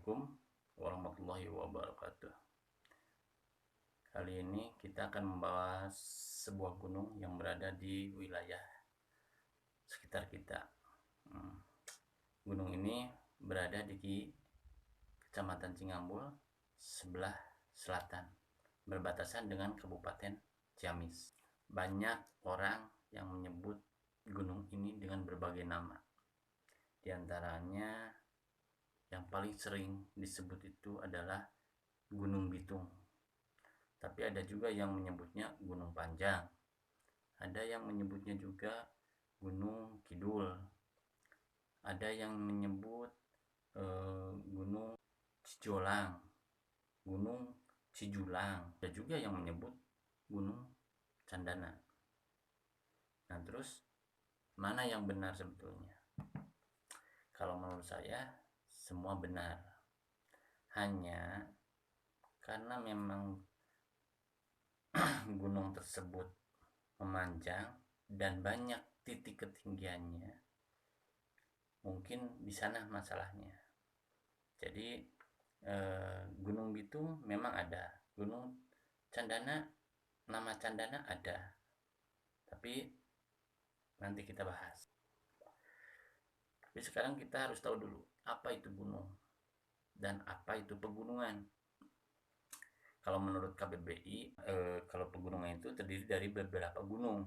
Assalamualaikum warahmatullahi wabarakatuh. Kali ini kita akan membahas sebuah gunung yang berada di wilayah sekitar kita. Gunung ini berada di Kecamatan Cingambul sebelah selatan, berbatasan dengan Kabupaten Ciamis. Banyak orang yang menyebut gunung ini dengan berbagai nama. Di antaranya yang paling sering disebut itu adalah Gunung Bitung. Tapi ada juga yang menyebutnya Gunung Panjang. Ada yang menyebutnya juga Gunung Kidul. Ada yang menyebut Gunung Cijolang, Gunung Cijulang. Ada juga yang menyebut Gunung Candana. Nah, terus mana yang benar sebetulnya? Kalau menurut saya semua benar, hanya karena memang gunung tersebut memanjang dan banyak titik ketinggiannya, mungkin di sana masalahnya. Jadi Gunung Bitung memang ada, Gunung Candana, nama Candana ada, tapi nanti kita bahas. Tapi sekarang kita harus tahu dulu apa itu gunung dan apa itu pegunungan. Kalau menurut KBBI, kalau pegunungan itu terdiri dari beberapa gunung.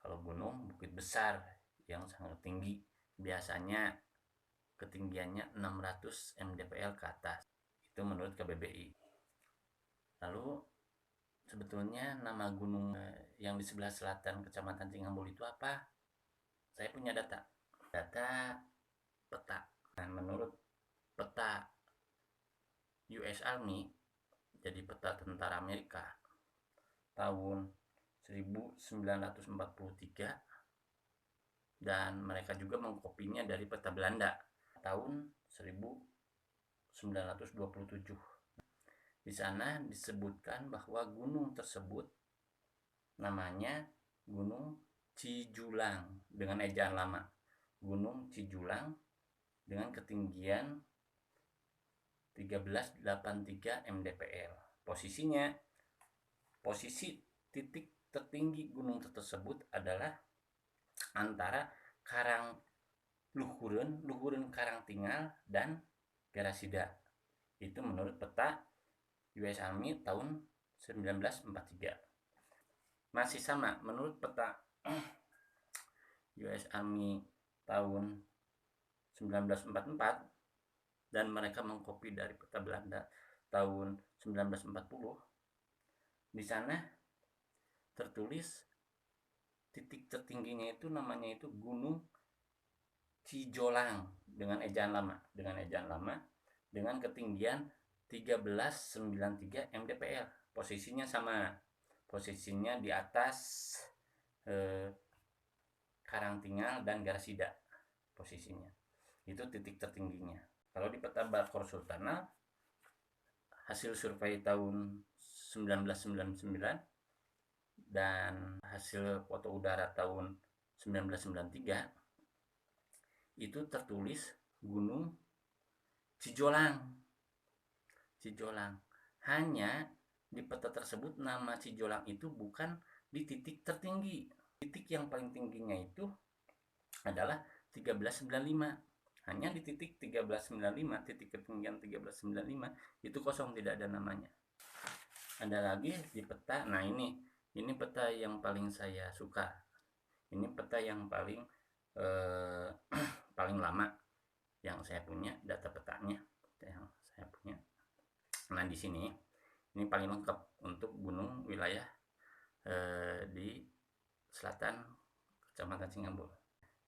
Kalau gunung, bukit besar yang sangat tinggi, biasanya ketinggiannya 600 mdpl ke atas. Itu menurut KBBI. Lalu sebetulnya nama gunung yang di sebelah selatan Kecamatan Cingambul itu apa? Saya punya data peta. Nah, menurut peta US Army, jadi peta tentara Amerika tahun 1943, dan mereka juga mengkopinya dari peta Belanda tahun 1927. Di sana disebutkan bahwa gunung tersebut namanya Gunung Cijulang dengan ejaan lama. Gunung Cijulang dengan ketinggian 1383 mdpl. Posisi titik tertinggi gunung tersebut adalah antara Karang Luhureun Karangtingal dan Garasida. Itu menurut peta US Army tahun 1943. Masih sama menurut peta US Army tahun 1944, dan mereka mengkopi dari peta Belanda tahun 1940. Di sana tertulis titik tertingginya itu namanya itu Gunung Cijolang dengan ejaan lama, dengan ketinggian 1393 mdpl. Posisinya sama, posisinya di atas Karangtingal dan Garasida. Posisinya itu titik tertingginya. Kalau di peta Bakor Sultana hasil survei tahun 1999 dan hasil foto udara tahun 1993 itu tertulis Gunung Cijolang. Hanya di peta tersebut nama Cijolang itu bukan di titik tertinggi. Titik yang paling tingginya itu adalah 1395. Hanya di titik 1395, titik ketinggian 1395 itu kosong, tidak ada namanya. Ada lagi di peta. Nah, ini peta yang paling saya suka. Ini peta yang paling paling lama yang saya punya, data petanya yang saya punya. Nah, di sini ini paling lengkap untuk gunung wilayah di selatan Kecamatan Cingambul.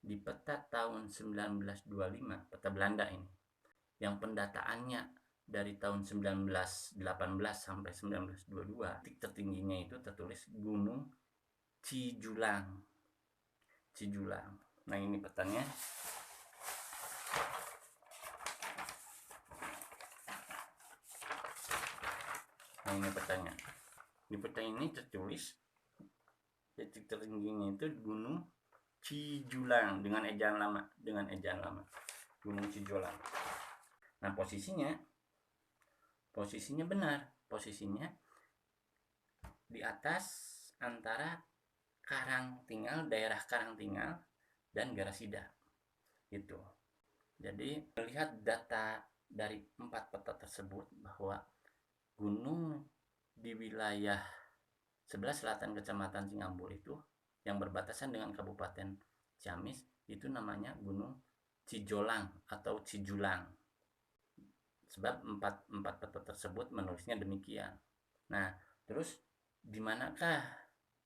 Di peta tahun 1925, peta Belanda ini, yang pendataannya dari tahun 1918 sampai 1922, titik tertingginya itu tertulis Gunung Cijulang. Nah, ini petanya. Nah, ini petanya. Di peta ini tertulis titik tertingginya itu Gunung Cijulang dengan ejaan lama, Gunung Cijolang. Nah, posisinya benar, posisinya di atas antara daerah Karangtinggal dan Garasida itu. Jadi melihat data dari 4 peta tersebut bahwa gunung di wilayah sebelah selatan Kecamatan Cingambul itu yang berbatasan dengan Kabupaten Ciamis itu namanya Gunung Cijolang atau Cijulang. Sebab empat peta tersebut menulisnya demikian. Nah, terus di manakah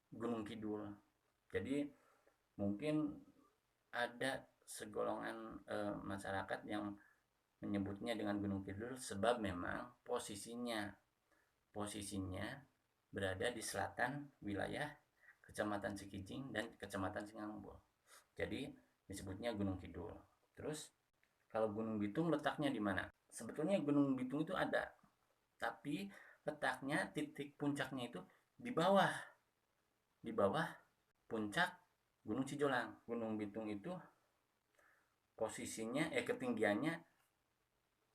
Gunung Kidul? Jadi mungkin ada segolongan masyarakat yang menyebutnya dengan Gunung Kidul sebab memang posisinya berada di selatan wilayah Kecamatan Cikijing dan Kecamatan Cingambul. Jadi disebutnya Gunung Kidul. Terus kalau Gunung Bitung letaknya di mana? Sebetulnya Gunung Bitung itu ada, tapi letaknya titik puncaknya itu di bawah puncak Gunung Cijolang. Gunung Bitung itu posisinya ketinggiannya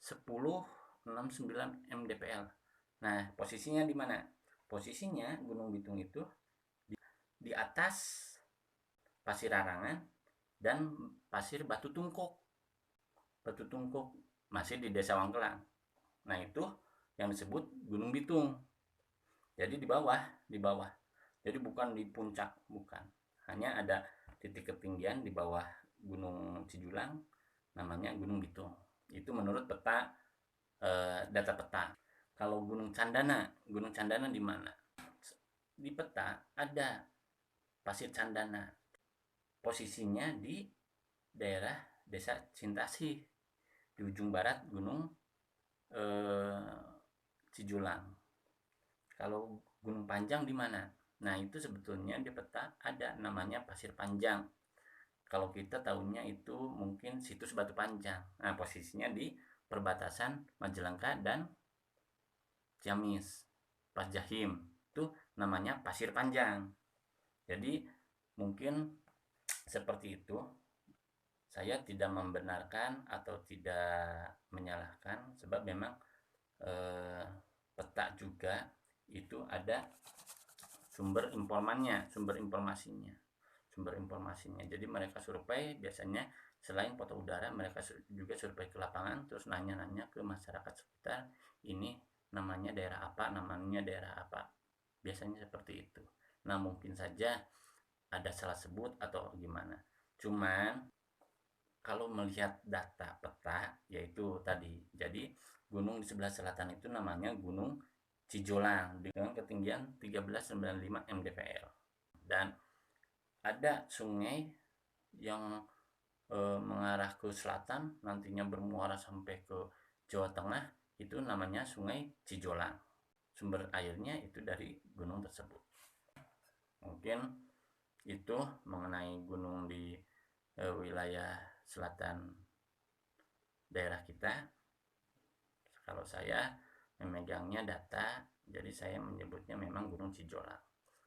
1069 mdpl. Nah, posisinya di mana? Posisinya Gunung Bitung itu di atas Pasir Arangan dan Pasir Batu Tungkuk. Batu Tungkuk masih di Desa Wangkelang. Nah, itu yang disebut Gunung Bitung. Jadi di bawah. Jadi bukan di puncak, bukan. Hanya ada titik ketinggian di bawah Gunung Cijulang namanya Gunung Bitung. Itu menurut peta data peta. Kalau Gunung Candana di mana? Di peta ada Pasir Candana. Posisinya di daerah Desa Cintasi di ujung barat Gunung Cijulang. Kalau Gunung Panjang di mana? Nah, itu sebetulnya di peta ada namanya Pasir Panjang. Kalau kita tahunya itu mungkin situs Batu Panjang. Nah, posisinya di perbatasan Majalengka dan Ciamis, Pas Jahim. Itu namanya Pasir Panjang. Jadi mungkin seperti itu. Saya tidak membenarkan atau tidak menyalahkan sebab memang peta juga itu ada sumber informasinya. Jadi mereka survei biasanya selain foto udara, mereka juga survei ke lapangan, terus nanya-nanya ke masyarakat sekitar, ini namanya daerah apa, biasanya seperti itu. Nah, mungkin saja ada salah sebut atau gimana, cuman kalau melihat data peta yaitu tadi, jadi gunung di sebelah selatan itu namanya Gunung Cijolang dengan ketinggian 1395 mdpl, dan ada sungai yang mengarah ke selatan nantinya bermuara sampai ke Jawa Tengah, itu namanya Sungai Cijolang. Sumber airnya itu dari gunung tersebut. Mungkin itu mengenai gunung di wilayah selatan daerah kita. Kalau saya memegangnya data, jadi saya menyebutnya memang Gunung Cijolang.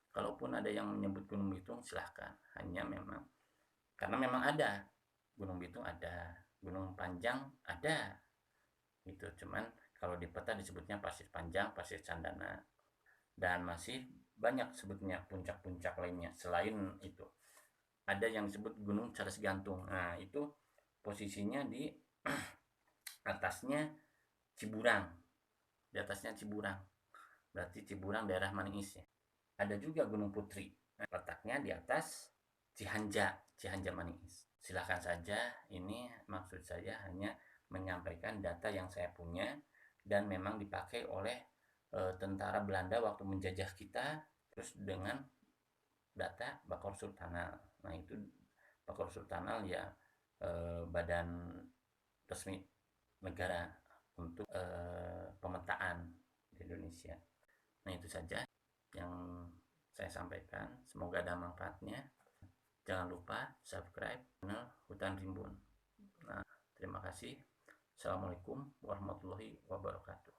Kalaupun ada yang menyebut Gunung Bitung, silahkan. Hanya memang karena memang ada Gunung Bitung, ada Gunung Panjang, ada gitu. Cuman kalau di peta disebutnya Pasir Panjang, Pasir Candana, dan masih banyak sebutnya puncak-puncak lainnya. Selain itu ada yang disebut Gunung Charles Gantung. Nah, itu posisinya di atasnya Ciburang. Berarti Ciburang daerah Maningis ya. Ada juga Gunung Putri. Nah, letaknya di atas Cihanjar Maningis. Silahkan saja, ini maksud saya hanya menyampaikan data yang saya punya dan memang dipakai oleh tentara Belanda waktu menjajah kita, terus dengan data Bakor Sultanal. Nah, itu Bakor Sultanal ya badan resmi negara untuk pemetaan di Indonesia. Nah, itu saja yang saya sampaikan. Semoga ada manfaatnya. Jangan lupa subscribe channel Hutan Rimbun. Nah, terima kasih. Assalamualaikum warahmatullahi wabarakatuh.